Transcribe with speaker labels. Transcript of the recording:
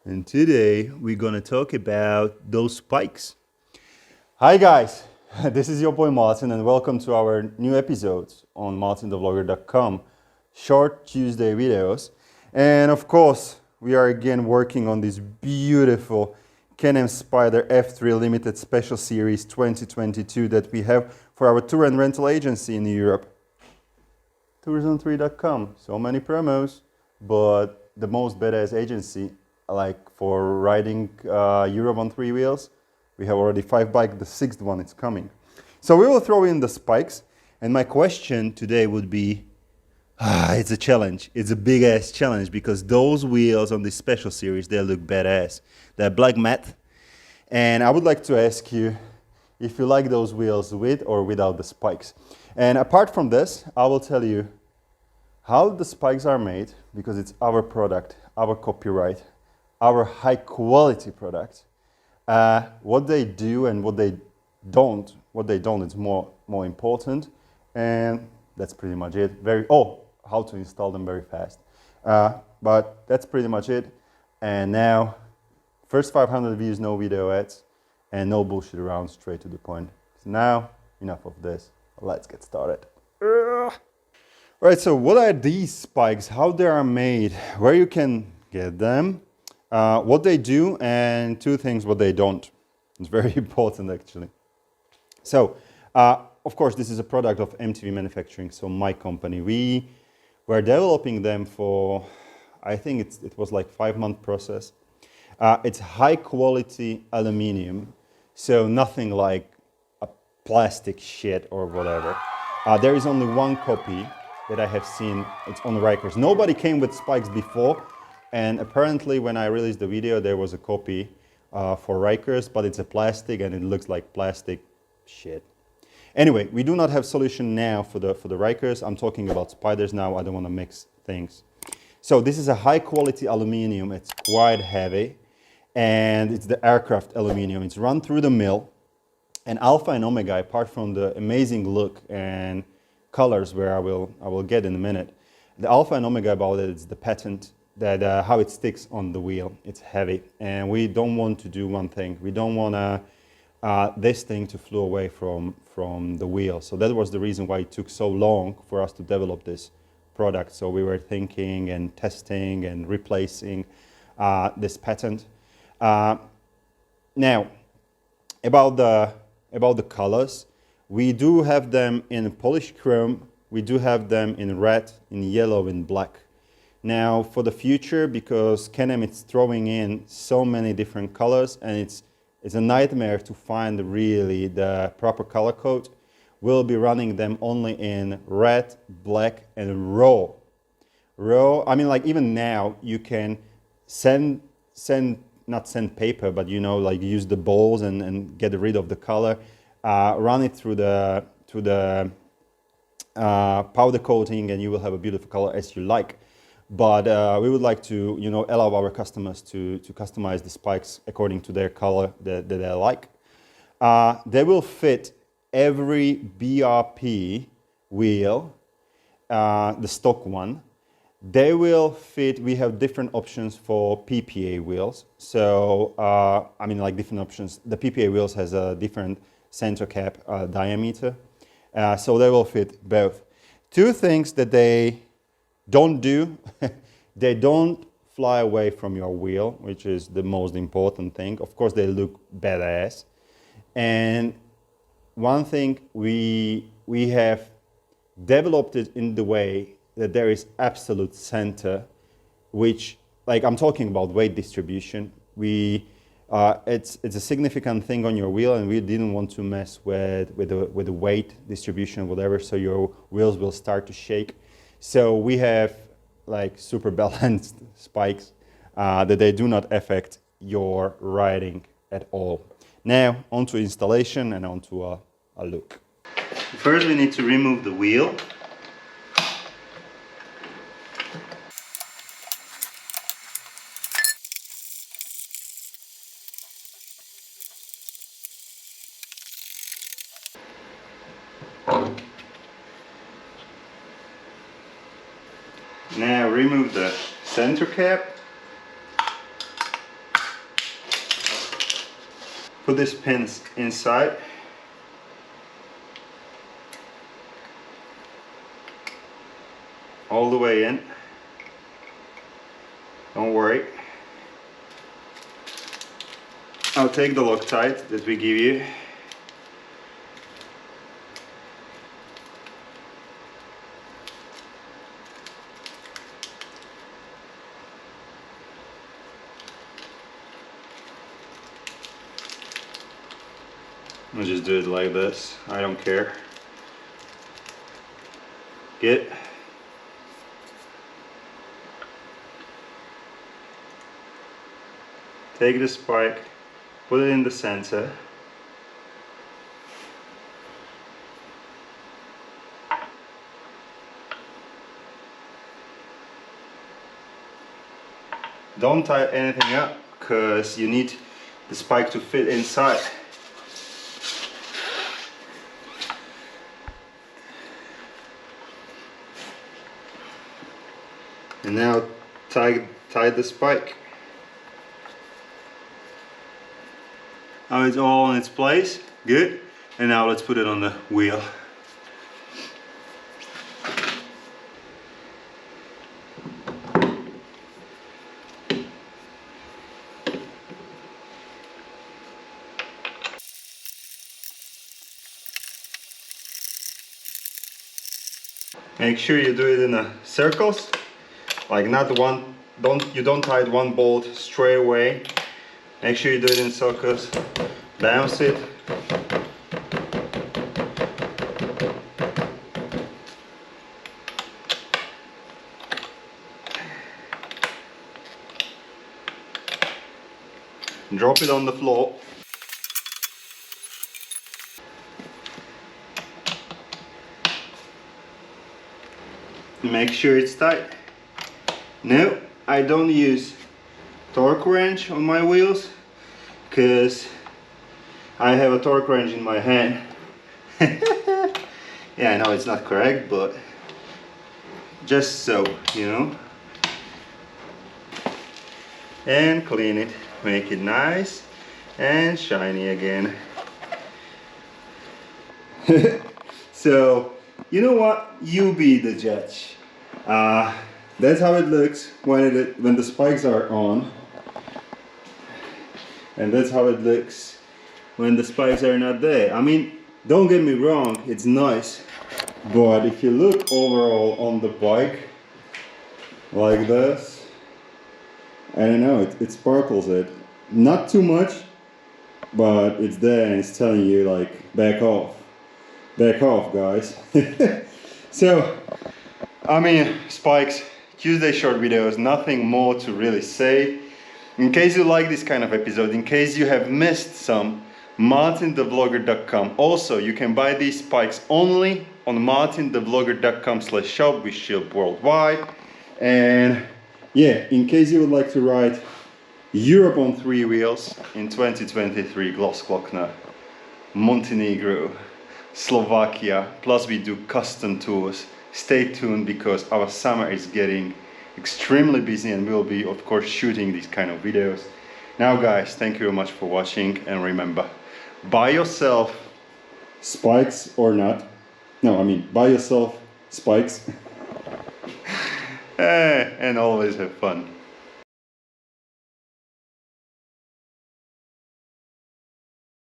Speaker 1: And today we're gonna talk about those spikes. Hi guys, this is your boy Martin and welcome to our new episodes on MartinTheVlogger.com, short Tuesday videos. And of course, we are again working on this beautiful Can-Am Spyder F3 Limited Special Series 2022 that we have for our tour and rental agency in Europe. Tourism3.com, so many promos, but the most badass agency, like for riding Europe on 3 wheels. We have already 5 bikes, the 6th one is coming. So we will throw in the spikes, and my question today would be, it's a challenge. It's a big ass challenge because those wheels on this special series, they look badass. They're black matte, and I would like to ask you if you like those wheels with or without the spikes. And apart from this, I will tell you how the spikes are made, because it's our product, our copyright, our high quality product. What they do and what they don't is more important, and that's pretty much it. How to install them very fast. But that's pretty much it. And now, first 500 views, no video ads, and no bullshit around, straight to the point. So now, enough of this. Let's get started. Right, so what are these spikes? How they are made? Where you can get them? What they do, and 2 things what they don't. It's very important actually. So, of course, this is a product of MTV Manufacturing, so my company. We were developing them for, I think it was like 5-month process. It's high quality aluminium, so nothing like a plastic shit or whatever. There is only 1 copy that I have seen. It's on Rykers. Nobody came with spikes before. And apparently when I released the video, there was a copy for Rykers, but it's a plastic and it looks like plastic shit. Anyway, we do not have solution now for the Rykers. I'm talking about Spyders now. I don't want to mix things. So this is a high quality aluminum. It's quite heavy, and it's the aircraft aluminum. It's run through the mill. And Alpha and Omega, apart from the amazing look and colors, where I will get in a minute, the Alpha and Omega about it is the patent that how it sticks on the wheel. It's heavy, and we don't want to do one thing. We don't want this thing to flew away from the wheel. So that was the reason why it took so long for us to develop this product. So we were thinking and testing and replacing this patent. Now, about the colors, we do have them in polished chrome. We do have them in red, in yellow, in black. Now, for the future, because Can-Am is throwing in so many different colors, and it's a nightmare to find really the proper color code, we'll be running them only in red, black, and raw. Raw, I mean, like even now, you can not send paper, but like use the balls and get rid of the color, run it through the powder coating, and you will have a beautiful color as you like. But we would like to, allow our customers to customize the spikes according to their color that they like. They will fit every BRP wheel, the stock one. They will fit, we have different options for PPA wheels. So, I mean, like different options. The PPA wheels has a different center cap diameter. So they will fit both. 2 things that they don't do, they don't fly away from your wheel, which is the most important thing. Of course, they look badass. And one thing, we have developed it in the way that there is absolute center, which, like I'm talking about weight distribution. It's a significant thing on your wheel, and we didn't want to mess with the weight distribution, whatever, so your wheels will start to shake. So we have like super balanced spikes that they do not affect your riding at all. Now onto installation and onto a look. First we need to remove the wheel. Now remove the center cap. put these pins inside. All the way in. Don't worry. I'll take the Loctite that we give you. I'll just do it like this. I don't care. Good. Take the spike, put it in the center. Don't tie anything up because you need the spike to fit inside. And now tie the spike. Now it's all in its place, good. And now let's put it on the wheel. Make sure you do it in circles, like not one. You don't tie one bolt straight away. Make sure you do it in circles. Bounce it. Drop it on the floor. Make sure it's tight. No, I don't use torque wrench on my wheels because I have a torque wrench in my hand. Yeah, I know it's not correct, but just so, you know. And clean it, make it nice and shiny again. So, you know what? You be the judge. That's how it looks when the spikes are on. And that's how it looks when the spikes are not there. I mean, don't get me wrong, it's nice. But if you look overall on the bike, like this, I don't know, it sparkles it. Not too much, but it's there and it's telling you like, back off. Back off, guys. So, I mean, spikes, Tuesday short videos, nothing more to really say. In case you like this kind of episode, in case you have missed some, MartinTheVlogger.com. Also, you can buy these spikes only on MartinTheVlogger.com/shop. We ship worldwide. And yeah, in case you would like to ride Europe on 3 wheels in 2023, Grossglockner, Montenegro, Slovakia, plus we do custom tours. Stay tuned because our summer is getting extremely busy and we'll be of course shooting these kind of videos. Now guys, thank you very much for watching, and remember, buy yourself spikes or not. No, I mean buy yourself spikes and always have fun.